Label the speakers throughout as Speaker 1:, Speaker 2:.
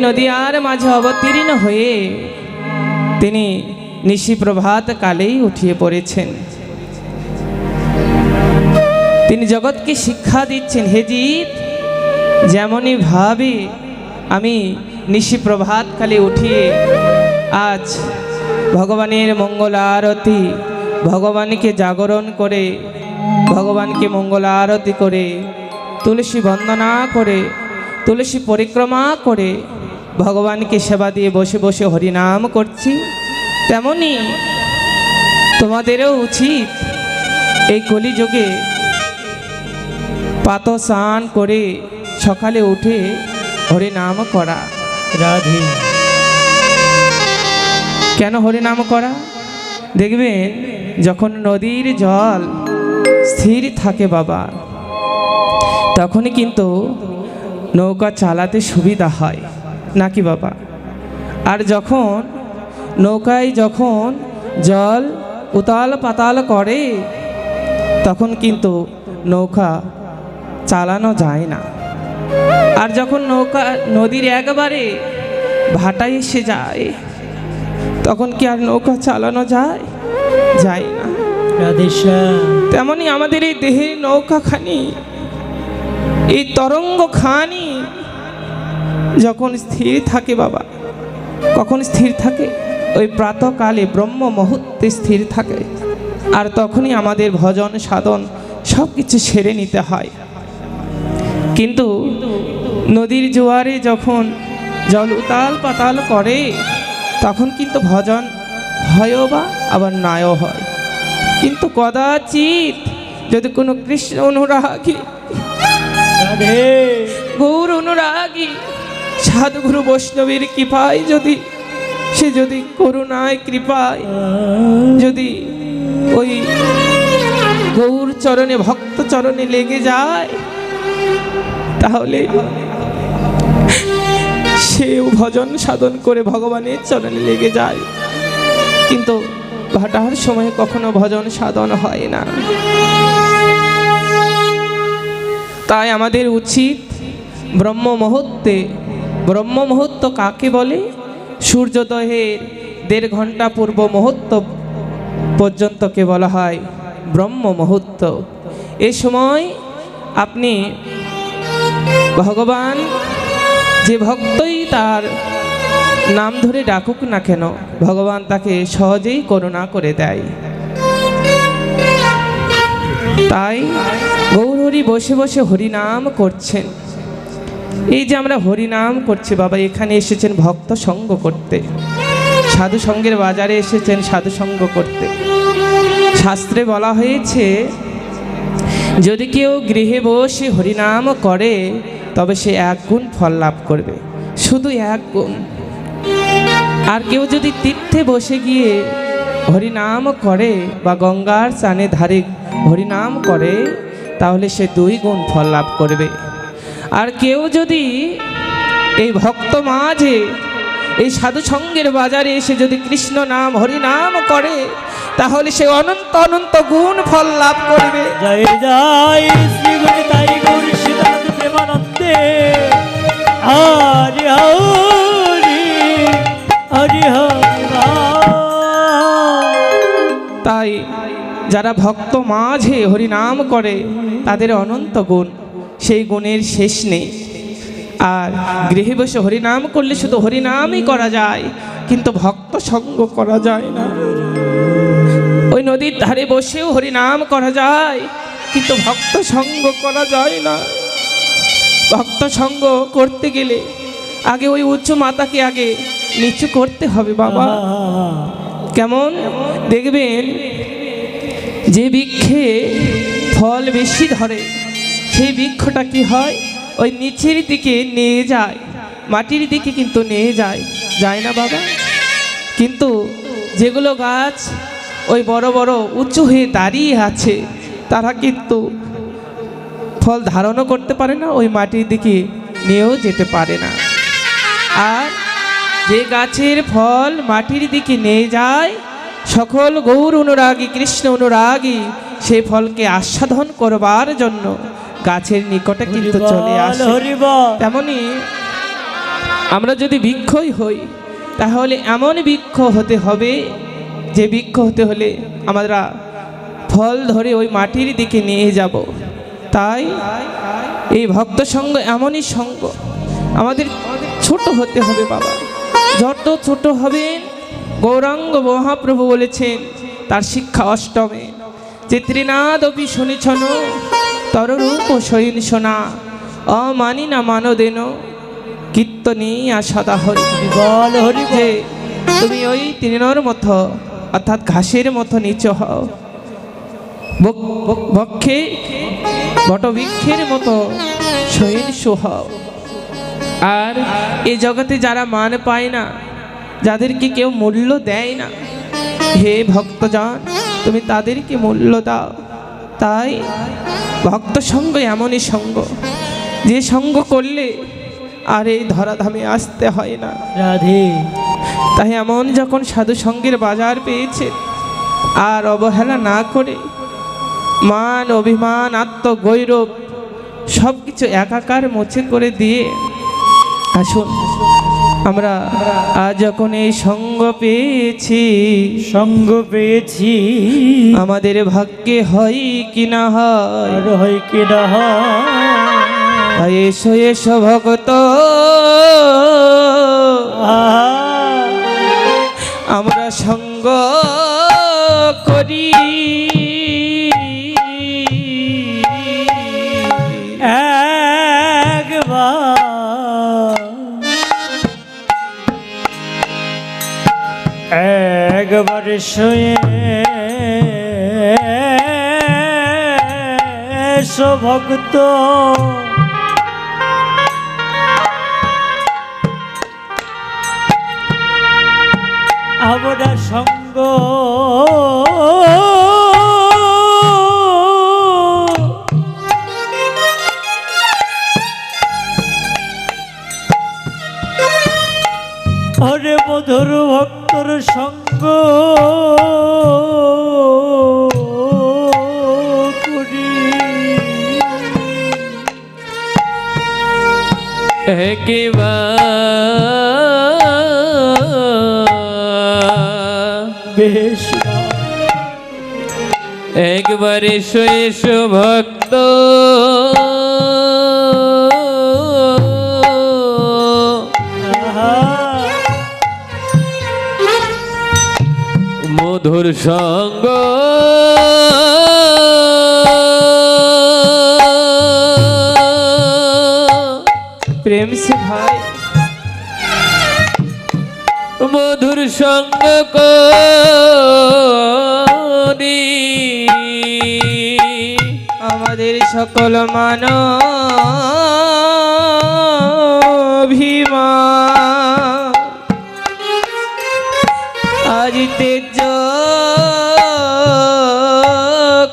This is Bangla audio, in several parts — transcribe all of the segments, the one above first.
Speaker 1: নদিয়ার মাঝে অবতীর্ণ হয়ে তিনি নিশি প্রভাত কালেই উঠিয়ে পড়েছেন। তিনি জগৎকে শিক্ষা দিচ্ছেন, হে জীব, যেমনই ভাবে আমি নিশি প্রভাত কালে উঠিয়ে আজ ভগবানের মঙ্গল আরতি, ভগবানকে জাগরণ করে, ভগবানকে মঙ্গল আরতি করে, তুলসী বন্দনা করে, তুলসী পরিক্রমা করে ভগবানকে সেবা দিয়ে বসে বসে হরিনাম করছি, তেমনি তোমাদেরও উচিত এই কলিযুগে প্রাতঃ স্নান করে সকালে উঠে হরিনাম করা।
Speaker 2: রাধে।
Speaker 1: কেন হরিনাম করা? দেখবেন যখন নদীর জল স্থির থাকে বাবা, তখনই কিন্তু নৌকা চালাতে সুবিধা হয় নাকি বাবা? আর যখন নৌকায় যখন জল উতাল পাতাল করে তখন কিন্তু নৌকা চালানো যায় না। আর যখন নৌকা নদীর একবারে ভাটায় এসে যায় তখন কি আর নৌকা চালানো যায়? যায় না। তেমনি আমাদের এই দেহের নৌকাখানি, এই তরঙ্গখানি যখন স্থির থাকে বাবা, কখন স্থির থাকে? ওই প্রাতকালে ব্রহ্ম মুহূর্তে স্থির থাকে। আর তখনই আমাদের ভজন সাধন সব কিছু সেরে নিতে হয়। কিন্তু নদীর জোয়ারে যখন জল উতাল পাতাল করে তখন কিন্তু ভজন হয়ও বা আবার নাও হয়। কিন্তু কদাচিৎ যদি কোনো কৃষ্ণ অনুরাগী, গৌর অনুরাগী সাধুগুরু বৈষ্ণবের কৃপায় যদি সে যদি করুণায় কৃপায় যদি ওই গৌর চরণে ভক্ত চরণে লেগে যায় তাহলে সেও ভজন সাধন করে ভগবানের চরণে লেগে যায়। কিন্তু ভাটার সময় কখনো ভজন সাধন হয় না। তাই আমাদের উচিত ব্রহ্ম মুহূর্তে, ব্রহ্ম মুহূর্ত কাকে বলে? সূর্যোদয়ের 1.5 ঘন্টা পূর্ব মুহূর্ত পর্যন্তকে বলা হয় ব্রহ্ম মুহূর্ত। এই সময় আপনি ভগবান, যে ভক্তই তার নাম ধরে ডাকুক না কেন, ভগবান তাকে সহজেই করুণা করে দেয়। তাই গৌরহরি বসে বসে হরিনাম করছেন। এই যে আমরা হরিনাম করছি বাবা, এখানে এসেছেন ভক্ত সঙ্গ করতে, সাধু সঙ্গের বাজারে এসেছেন সাধু সঙ্গ করতে। শাস্ত্রে বলা হয়েছে যদি কেউ গৃহে বসে হরিনাম করে তবে সে 1 গুণ ফল লাভ করবে, শুধু 1 গুণ। আর কেউ যদি তীর্থে বসে গিয়ে হরিনাম করে বা গঙ্গার স্নানে ধারে হরিনাম করে তাহলে সে 2 গুণ ফল লাভ করবে। আর কেউ যদি এই ভক্ত মাঝে এই সাধু সঙ্গের বাজারে এসে যদি কৃষ্ণ নাম হরিনাম করে তাহলে সে অনন্ত অনন্ত গুণ ফল লাভ করবে।
Speaker 2: জয় জয় শ্রী গুরু তাই গৌর সীতানাথ প্রেমানন্দে। হরি হরি হরি হরি।
Speaker 1: তাই যারা ভক্ত মাঝে হরিনাম করে তাদের অনন্ত গুণ, সেই গুণের শেষ নেই। আর গৃহে বসে হরিনাম করলে শুধু হরিনামই করা যায়, কিন্তু ভক্ত সঙ্গ করা যায় না। ওই নদীর ধারে বসেও হরিনাম করা যায়, কিন্তু ভক্ত সঙ্গ করা যায় না। ভক্ত সঙ্গ করতে গেলে আগে ওই উচ্চ মাতাকে আগে নিচু করতে হবে বাবা। কেমন? দেখবেন যে বৃক্ষে ফল বেশি ধরে সেই বৃক্ষটা কি হয়, ওই নিচের দিকে নিয়ে যায়, মাটির দিকে কিন্তু নিয়ে যায়, যায় না বাবা? কিন্তু যেগুলো গাছ ওই বড় বড় উঁচু হয়ে দাঁড়িয়ে আছে তারা কিন্তু ফল ধারণও করতে পারে না, ওই মাটির দিকে নিয়েও যেতে পারে না। আর যে গাছের ফল মাটির দিকে নিয়ে যায় সকল গৌর অনুরাগী কৃষ্ণ অনুরাগী সেই ফলকে আস্বাদন করবার জন্য গাছের নিকটে কিন্তু চলে আসে। তেমনি আমরা যদি বৃক্ষই হই তাহলে এমন বৃক্ষ হতে হবে যে বৃক্ষ হতে হলে আমরা ফল ধরে ওই মাটির দিকে নিয়ে যাব। তাই এই ভক্ত সঙ্গ এমনই সঙ্গ, আমাদের ছোট হতে হবে বাবা। যত ছোট হবেন, গৌরাঙ্গ মহাপ্রভু বলেছেন তার শিক্ষা অষ্টমে যে ত্রিনাদপি শুনিছন তররূপ শয়ন শোনা অমানি না মানদেন কীর্তনী সদা হরি
Speaker 2: বল হরি
Speaker 1: যে তুমি ওই তৃণর মতো অর্থাৎ ঘাসের মতো নিচ হও, বক্ষে বটবৃক্ষের মতো সহিষ্ণু হও। আর এই জগতে যারা মান পায় না, যাদেরকে কেউ মূল্য দেয় না, হে ভক্তজন তুমি তাদেরকে মূল্য দাও। তাই ভক্ত সঙ্গ এমনই সঙ্গ যে সঙ্গ করলে আর এই ধরাধামে আসতে হয় না।
Speaker 2: রাধে
Speaker 1: তাই এমন যখন সাধু সঙ্গের বাজার পেয়েছে আর অবহেলা না করে মান অভিমান আত্মগৌরব সব কিছু একাকার মুছে করে দিয়ে আসুন আমরা আজ যখন এই সঙ্গ পেয়েছি,
Speaker 2: সঙ্গ পেয়েছি,
Speaker 1: আমাদের ভাগ্যে হয় কি না হয়,
Speaker 2: আর হয় কি না হয়।
Speaker 1: তাই এসো এসো ভগত আমরা সঙ্গ করি।
Speaker 2: একবার শুয়ে ভক্ত আমরা সঙ্গ হরে মধুর ভক্তর সঙ্গ করি। বেশ
Speaker 1: একবার এসো এসো ভক্ত মধুর সঙ্গ প্রেম সে ভাই মধুর সঙ্গ করি আমাদের সকল মানবিমান আজ তেজ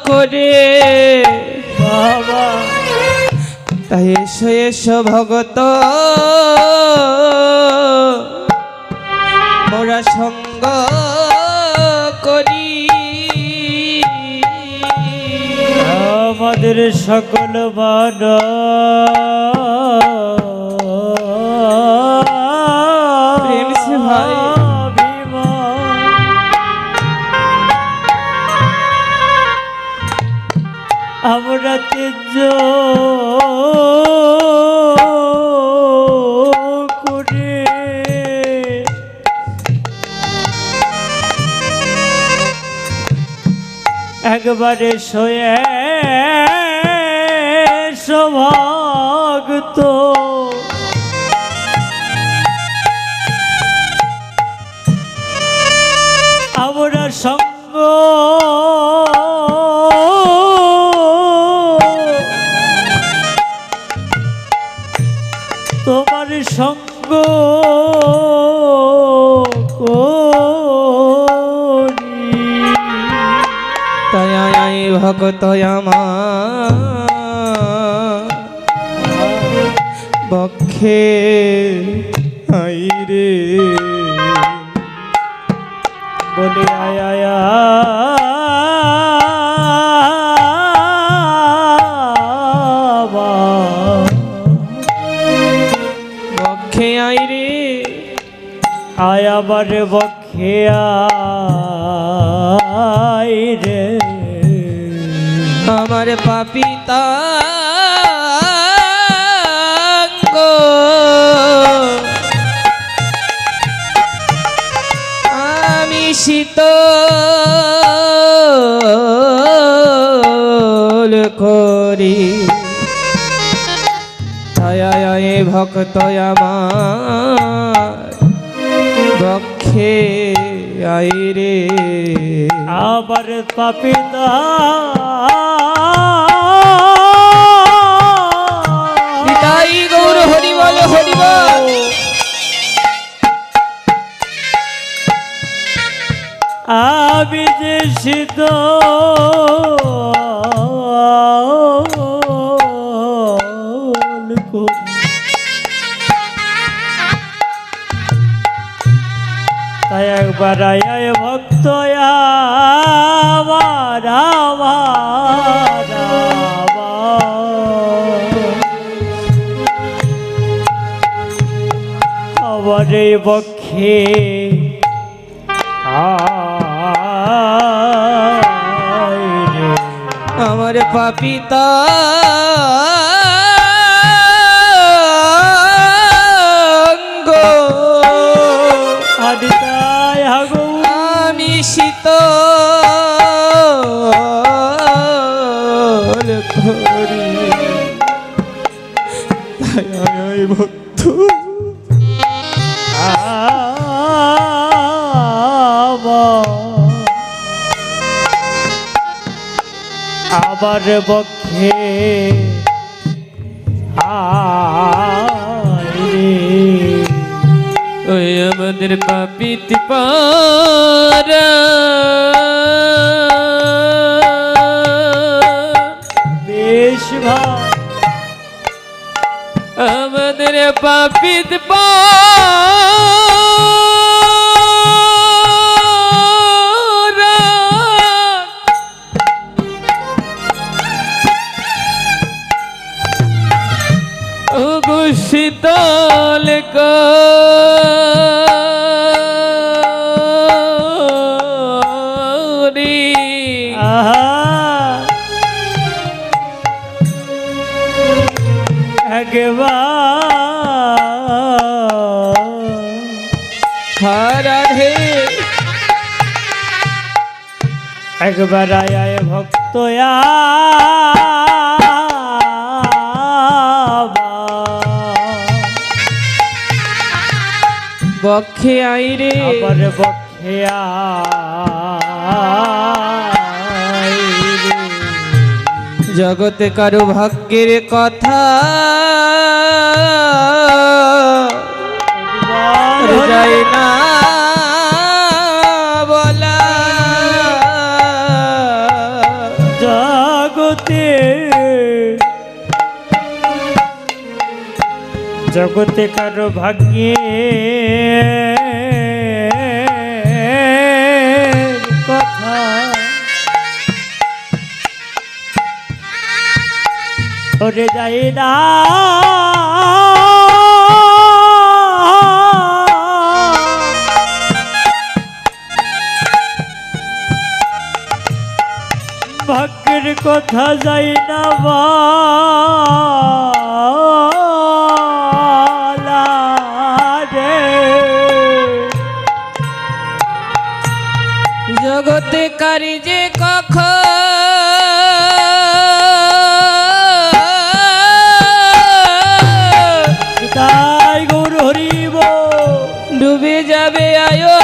Speaker 1: করে
Speaker 2: বাবা।
Speaker 1: তাই এসো এসো ভগত মোরা সঙ্গ করি
Speaker 2: আমাদের সকল মান
Speaker 1: প্রেম সে ভাই
Speaker 2: আমরা তেজ করে একবারে শোয়ে ভক্ত আমরা সঙ্গ তোমার সঙ্গ করি।
Speaker 1: তাই আয় ভগত আমার বক্ষে আই রে
Speaker 2: বলে আয়া
Speaker 1: বক্ষে আই রে
Speaker 2: আবার বক্ষে আয় রে
Speaker 1: আমার পাপিতা আমি শীতল করি দয়ায় ভক্ত আমার বক্ষে আই রে
Speaker 2: আবার পাপিতা
Speaker 1: তাই গৌর হরি বল হরি বল
Speaker 2: আমি যে শীত তাই একবার আয় ভক্ত আমার আমার আমার এই বক্ষে
Speaker 1: আমার পাপিতা আমি শীতল করি দয়ায় ভক্ত
Speaker 2: আবার বক্ষে
Speaker 1: ওই আমাদের পাপিত পারা
Speaker 2: বেশ ভাই
Speaker 1: আমাদের পাপিত পারা ও গো শীতল করি রাধে
Speaker 2: একবার আয় ভক্ত
Speaker 1: বক্ষে আই রে
Speaker 2: আবার বক্ষে আয় রে।
Speaker 1: জগতে কারো ভাগ্যের কথা যায় না বলা
Speaker 2: জগতে কারো ভাগ্যে কথা ওরে যাই না ভাগ্যের কথা যাই না বলা রে
Speaker 1: জগতে কারি যে কখ
Speaker 2: তাই গৌর হরিব
Speaker 1: ডুবে যাবে আয়ো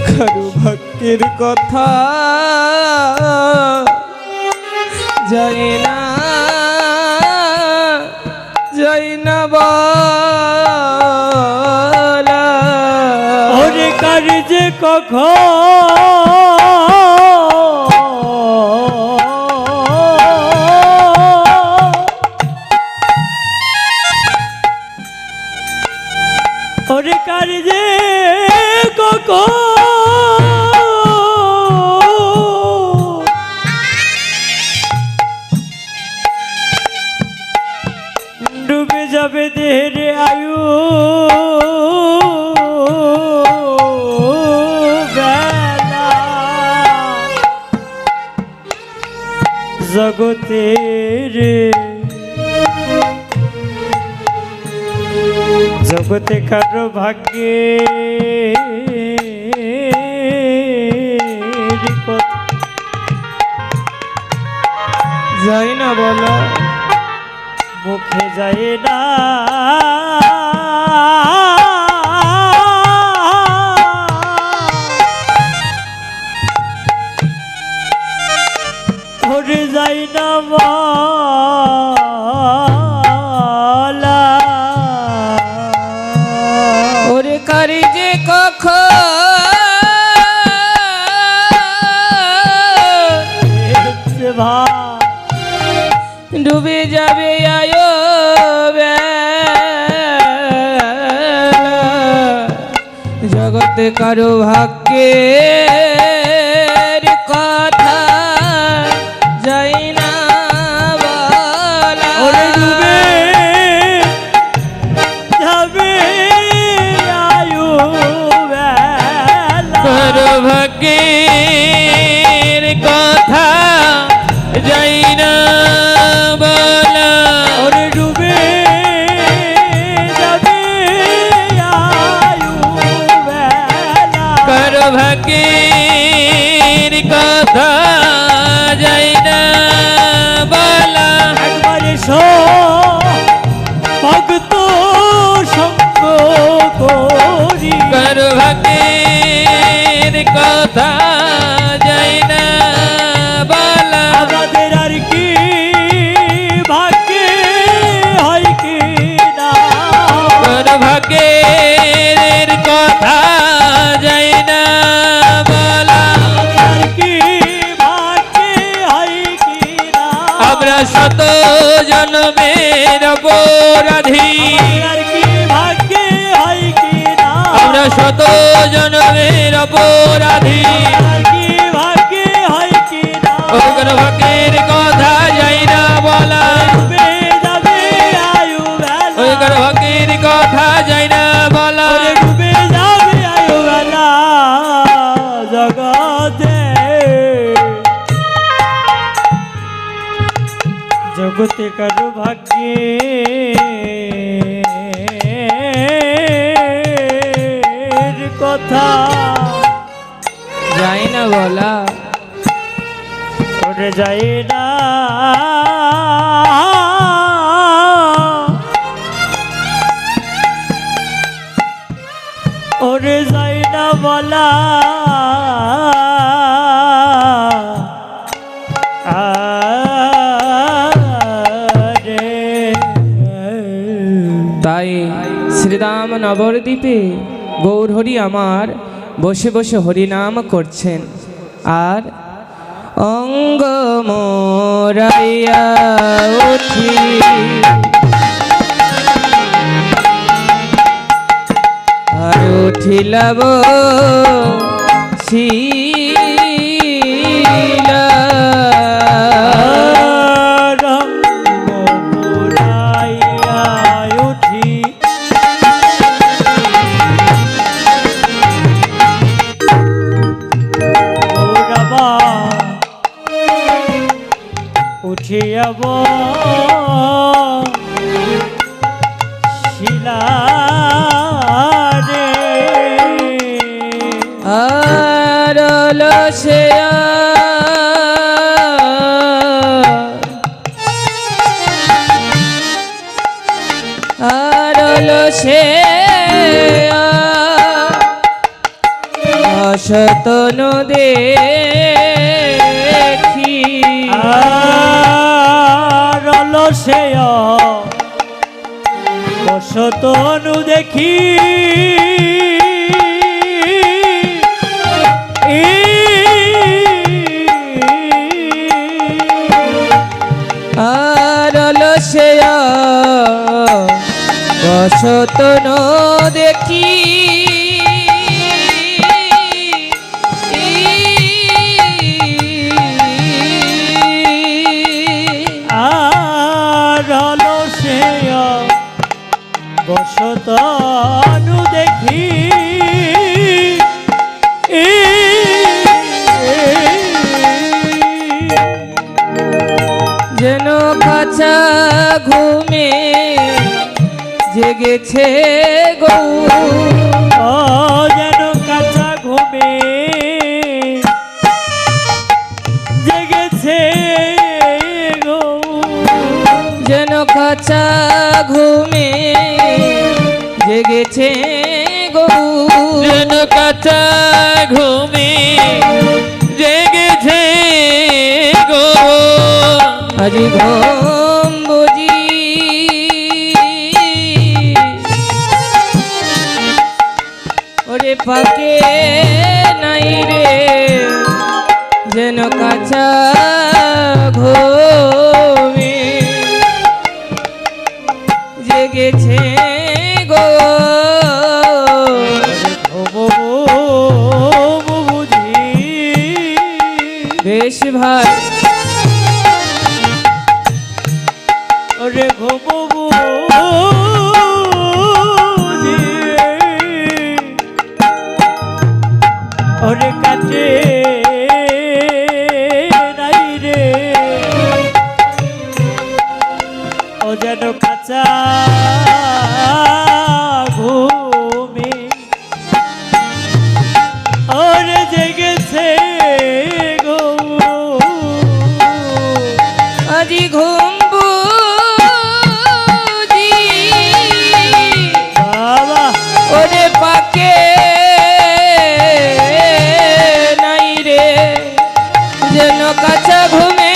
Speaker 1: কারো ভক্তের কথা যায় না বলা
Speaker 2: ওরে কারি যে কখন ওরে কারি যে কখন জগতে কারো ভাগ্যে
Speaker 1: যাই না বলা,
Speaker 2: মুখে যায় না ধরে যায় না বলা।
Speaker 1: ওরে কারি যে ডুবে যাবে আয়ো জগতে কারো ভাগ্যের কথা যাই না বলা।
Speaker 2: ওরে ডুবে যাবে আয়ু বেলা।
Speaker 1: কারো ভাগ্যের কথা যাই না বলা।
Speaker 2: ওরে ডুবে যাবে আয়ু বেলা।
Speaker 1: কারো ভাগ্যের কথা যাই না বলা।
Speaker 2: একবারে ভক্ত সঙ্গ করি।
Speaker 1: কারো ভাগ্যের কথা যাই না বলা।
Speaker 2: আমাদের আর কি ভাগ্যে হয় কি না।
Speaker 1: কারো ভাগ্যের কথা যাই না বলা।
Speaker 2: আর কি ভাগ্যে হয় কি না।
Speaker 1: আমরা শত জন্মের অপরাধী।
Speaker 2: আর কি ভাগ্যে হয় কি না।
Speaker 1: আমরা শত জন্মের অপরাধী।
Speaker 2: আর কি ভাগ্যে হয় কি না।
Speaker 1: ওই কারো ভাগ্যের কথা যাই না বলা।
Speaker 2: ডুবে যাবে আয়ু বেলা।
Speaker 1: ওই কারো ভাগ্যের কথা যাই না বলা।
Speaker 2: ওরে ডুবে যাবে আয়ু বেলা। জগতে জগতে কারো ভাগ্যে কথা
Speaker 1: যাই না বলা।
Speaker 2: ওরে যাই না ওরে যাই না বলা।
Speaker 1: তাই শ্রীরাম নবদ্বীপে গৌরহরি আমার বসে বসে হরিনাম করছেন। আর অঙ্গ মোরাইয়া উঠি আর উঠিলাব শিলা
Speaker 2: উঠিয়াব শিলা রে।
Speaker 1: আর লসে আর লসে অসতনু দেখি
Speaker 2: আর লসে বসতনু দেখি।
Speaker 1: আর লসে বসতনু দেখি
Speaker 2: বসতনু দেখি
Speaker 1: যেন কাছা ঘুমে জেগেছে গৌর
Speaker 2: ও যেন কাঁচা ঘুমে জেগেছে গো,
Speaker 1: যেন কাঁচা ঘুমে জেগেছে গৌর
Speaker 3: যেন কাঁচা ঘুমে জেগেছে গো,
Speaker 1: আজি ঘুম বুঝি ওরে পাকে নাই রে, যেন কাঁচা ঘুমে জেগেছে গো।
Speaker 2: বুঝি
Speaker 1: বেশ ভাই
Speaker 2: ওরে ঘুমবু ওরে কাটে নাই রে, ও যেন কাঁচা ঘুমে ওরে জেগেছে গো,
Speaker 1: আজি ঘুম বুঝি
Speaker 2: বাবা
Speaker 1: ওরে পাকে নাই রে, যেন কাঁচা ঘুমে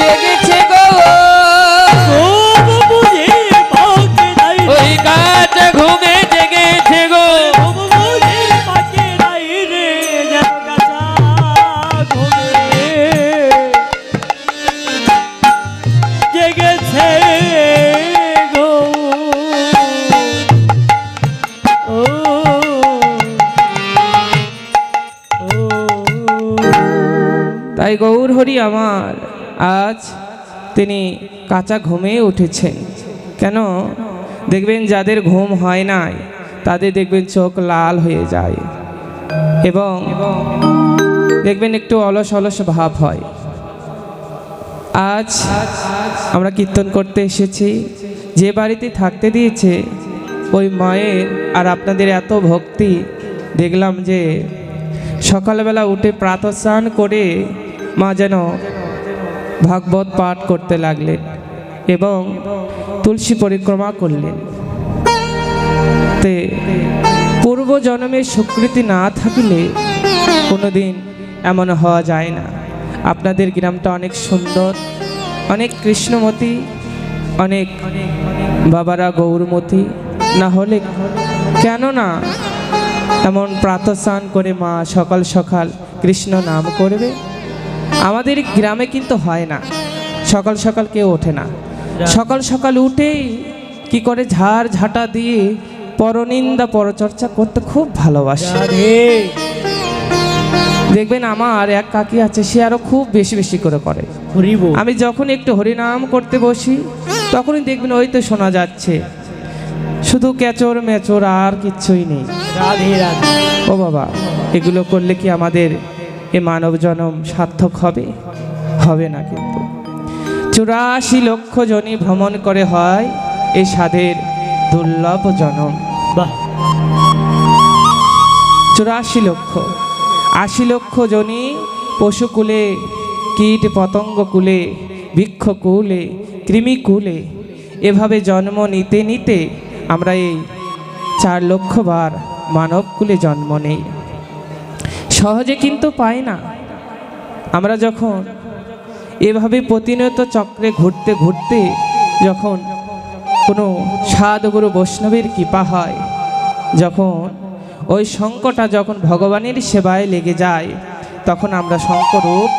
Speaker 1: জেগেছে গো।
Speaker 2: ঘুম বুঝি পাকে নাই রে,
Speaker 3: ওই কাঁচা ঘুমে জেগেছে গো,
Speaker 2: ঘুম বুঝি পাকে নাই রে, যেন কাঁচা ঘুমে জেগেছে গো। ও ও
Speaker 1: তাই গৌর হরি আমার আজ তিনি কাঁচা ঘুমে উঠেছেন। কেন দেখবেন যাদের ঘুম হয় নাই তাদের দেখবেন চোখ লাল হয়ে যায় এবং দেখবেন একটু অলস অলস ভাব হয়। আজ আমরা কীর্তন করতে এসেছি, যে বাড়িতে থাকতে দিয়েছে ওই মায়ের আর আপনাদের এত ভক্তি দেখলাম যে সকালবেলা উঠে প্রাতঃস্নান করে মা যেন ভাগবত পাঠ করতে লাগলেন এবং তুলসী পরিক্রমা করলেন। তে পূর্ব জন্মের স্বীকৃতি না থাকলে কোনোদিন এমন হওয়া যায় না। আপনাদের গ্রামটা অনেক সুন্দর, অনেক কৃষ্ণমতী, অনেক বাবারা গৌরমতী, না হলে কেন না এমন প্রাতঃস্নান করে মা সকাল সকাল কৃষ্ণ নাম করবে। আমাদের গ্রামে কিন্তু হয় না, সকাল সকাল কেউ ওঠে না। সকাল সকাল উঠেই কি করে ঝাড় ঝাঁটা দিয়ে পরনিন্দা পরচর্চা করতে খুব ভালোবাসে।
Speaker 2: রাধে
Speaker 1: দেখবেন আমার এক কাকি আছে, সে আরো খুব বেশি বেশি করে করে।
Speaker 2: হরিব
Speaker 1: আমি যখন একটু হরিনাম করতে বসি তখনই দেখবেন ওই তো শোনা যাচ্ছে শুধু কেচর মেচর, আর কিচ্ছুই নেই।
Speaker 2: রাধে রাধে
Speaker 1: ও বাবা, এগুলো করলে কি আমাদের এ মানব জনম সার্থক হবে? হবে না। কিন্তু 84 লক্ষ জনি ভ্রমণ করে হয় এই সাধের দুর্লভ জনম।
Speaker 2: বাহ
Speaker 1: 84 লক্ষ, 80 লক্ষ জনি পশুকুলে, কীট পতঙ্গ কুলে, বৃক্ষ কুলে, কৃমিকুলে, এভাবে জন্ম নিতে নিতে আমরা এই 4 লক্ষ বার মানব কুলে জন্ম নেই। সহজে কিন্তু পাই না। আমরা যখন এভাবে প্রতিনিয়ত চক্রে ঘুরতে ঘুরতে যখন কোনো সাধুগুরু বৈষ্ণবের কৃপা হয়, যখন ওই শঙ্কটা যখন ভগবানের সেবায় লেগে যায়, তখন আমরা শঙ্করূপ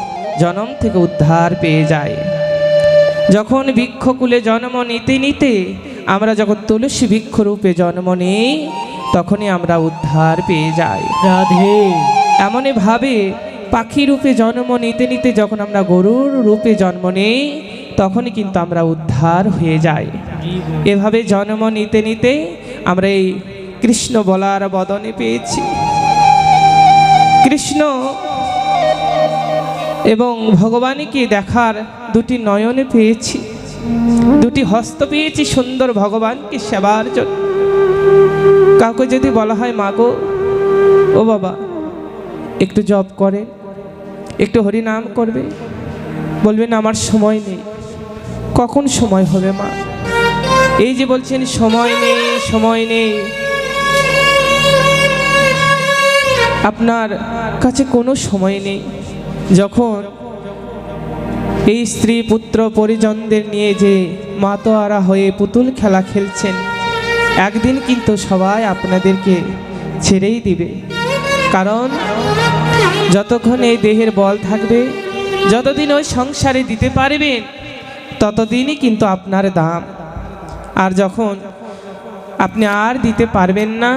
Speaker 1: জন্ম থেকে উদ্ধার পেয়ে যাই। যখন বৃক্ষকুলে জন্ম নিতে নিতে আমরা যখন তুলসী বৃক্ষরূপে জন্ম নিই, তখনই আমরা উদ্ধার পেয়ে যাই।
Speaker 2: রাধে
Speaker 1: এমনই ভাবে পাখি রূপে জন্ম নিতে নিতে যখন আমরা গরুর রূপে জন্ম নিই, তখনই কিন্তু আমরা উদ্ধার হয়ে যাই। এভাবে জন্ম নিতে নিতে আমরা এই কৃষ্ণ বলার বদনে পেয়েছি, কৃষ্ণ এবং ভগবানকে দেখার দুটি নয়নে পেয়েছি। দুটি হস্ত পেয়েছি সুন্দর ভগবানকে সেবার জন্য। কাউকে যদি বলা হয় মাগো ও বাবা একটু জপ করে, একটু হরিনাম করবে, বলবেন আমার সময় নেই। কখন সময় হবে মা? এই যে বলছেন সময় নেই, সময় নেই, আপনার কাছে কোনো সময় নেই। যখন এই স্ত্রী পুত্র পরিজনদের নিয়ে যে মাতোয়ারা হয়ে পুতুল খেলা খেলছেন, একদিন কিন্তু সবাই আপনাদেরকে ছেড়েই দিবে। কারণ যতক্ষণ এই দেহের বল থাকবে, যতদিন ওই সংসারে দিতে পারবেন, ততদিনই কিন্তু আপনার দাম। আর যখন আপনি আর দিতে পারবেন না,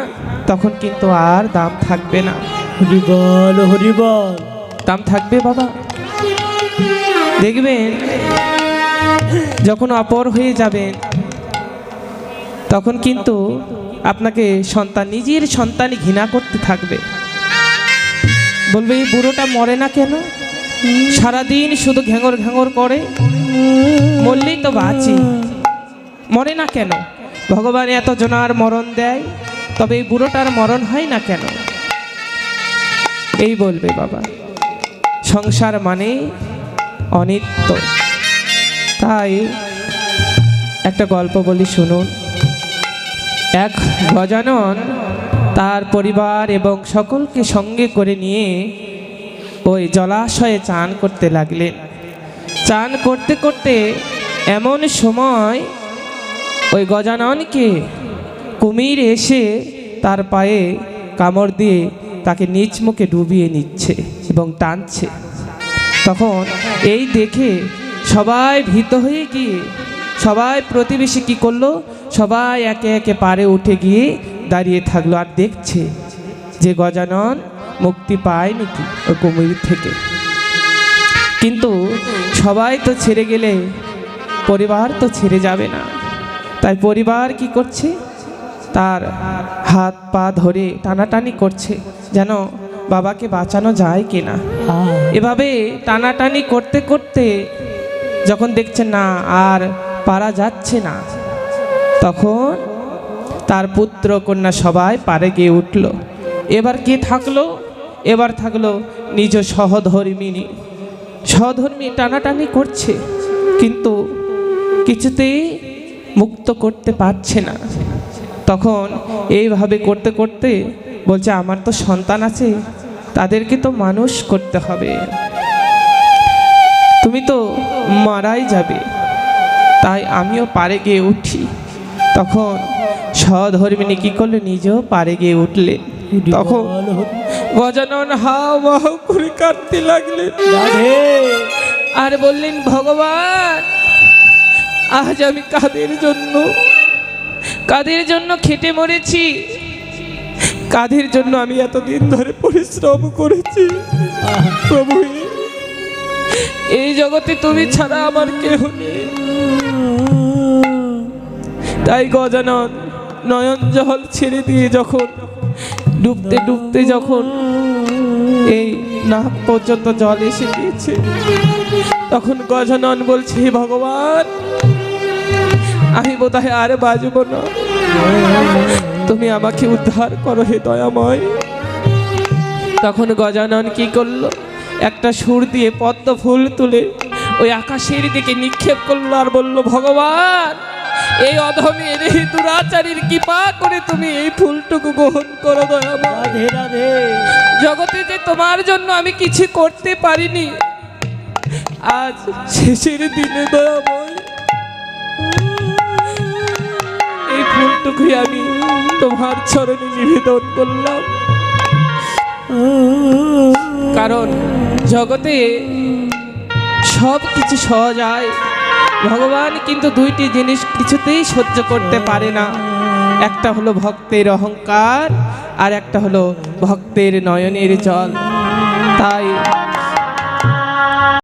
Speaker 1: তখন কিন্তু আর দাম থাকবে না।
Speaker 2: হরিবল হরিবল।
Speaker 1: দাম থাকবে বাবা। দেখবেন যখন অপর হয়ে যাবেন, তখন কিন্তু আপনাকে সন্তান, নিজের সন্তানই ঘৃণা করতে থাকবে। বলবে এই বুড়োটা মরে না কেন, সারাদিন শুধু ঘ্যাঙর ঘ্যাঙর করে, মরলেই তো বাঁচি, মরে না কেন? ভগবান এত জনার মরণ দেয়, তবে এই বুড়োটার মরণ হয় না কেন? এই বলবে বাবা। সংসার মানে অনিত্য। তাই একটা গল্প বলি শুনুন। এক গজানন তার পরিবার এবং সকলকে সঙ্গে করে নিয়ে ওই জলাশয়ে চান করতে লাগলেন। চান করতে করতে এমন সময় ওই গজাননকে কুমির এসে তার পায়ে কামড় দিয়ে তাকে নিচ মুখে ডুবিয়ে নিচ্ছে এবং টানছে। তখন এই দেখে সবাই ভীত হয়ে গিয়ে সবাই প্রতিবেশী কি করলো, সবাই একে একে পারে উঠে গিয়ে দাঁড়িয়ে থাকলো আর দেখছে যে গজানন মুক্তি পায় নাকি ওই কুমির থেকে। কিন্তু সবাই তো ছেড়ে গেলে পরিবার তো ছেড়ে যাবে না। তাই পরিবার কি করছে, তার হাত পা ধরে টানাটানি করছে যেন বাবাকে বাঁচানো যায় কিনা। এভাবে টানাটানি করতে করতে যখন দেখছে না আর পারা যাচ্ছে না, তখন তার পুত্র কন্যা সবাই পারে গিয়ে উঠল। এবার কে থাকলো? এবার থাকলো নিজ সহধর্মিনী। সহধর্মী টানাটানি করছে, কিন্তু কিছুতেই মুক্ত করতে পারছে না। তখন এইভাবে করতে করতে বলছে আমার তো সন্তান আছে, তাদেরকে তো মানুষ করতে হবে, তুমি তো মারাই যাবে, তাই আমিও পারে গিয়ে উঠি। তখন সহধর্মিনী কি করলে, নিজেও পারে গিয়ে উঠলে। তখন গজানন হাও মাও করে কাঁদতে লাগলেন আর বললেন ভগবান, আজ আমি কাদের জন্য খেটে মরেছি, কাদের জন্য আমি এতদিন ধরে পরিশ্রম করেছি। প্রভু, এই জগতে তুমি ছাড়া আমার কেহ নেই। তাই গজানন নয়ন জল ছেড়ে দিয়ে যখন ডুবতে ডুবতে যখন এই নাক পর্যন্ত জল এসে গিয়েছে, তখন গজানন বলছে হে ভগবান, আমি বোধহয় আর বাঁচব না, তুমি আমাকে উদ্ধার করো হে দয়াময়। তখন গজানন কি করলো, একটা সুর দিয়ে পদ্ম ফুল তুলে ওই আকাশের দিকে নিক্ষেপ করলো আর বলল ভগবান, এই অধমের এই দুরাচারীর কৃপা করে তুমি এই ফুলটুকু গ্রহণ করো দয়াময়। জগতে যে তোমার জন্য আমি কিছু করতে পারিনি, আজ শেষের দিনে দয়াময় এই ফুলটুকুই আমি তোমার চরণে নিবেদন করলাম। কারণ জগতে সব কিছু সহজ হয়, ভগবান কিন্তু দুইটি জিনিস কিছুতেই সহ্য করতে পারে না। একটা হলো ভক্তের অহংকার, আর একটা হলো ভক্তের নয়নের জল। তাই